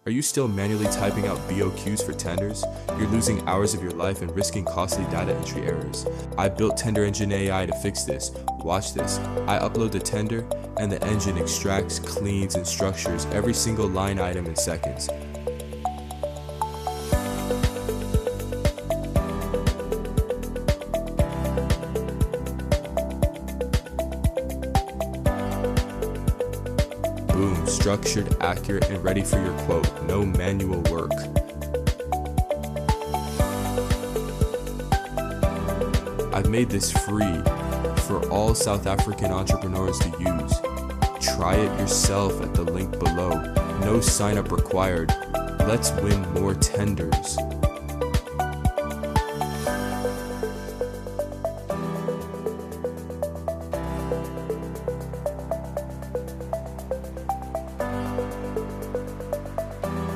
Are you still manually typing out BOQs for tenders? You're losing hours of your life and risking costly data entry errors. I built Tender Engine AI to fix this. Watch this. I upload the tender, and the engine extracts, cleans, and structures every single line item in seconds. Boom, structured, accurate, and ready for your quote. No manual work. I've made this free for all South African entrepreneurs to use. Try it yourself at the link below. No sign up required. Let's win more tenders.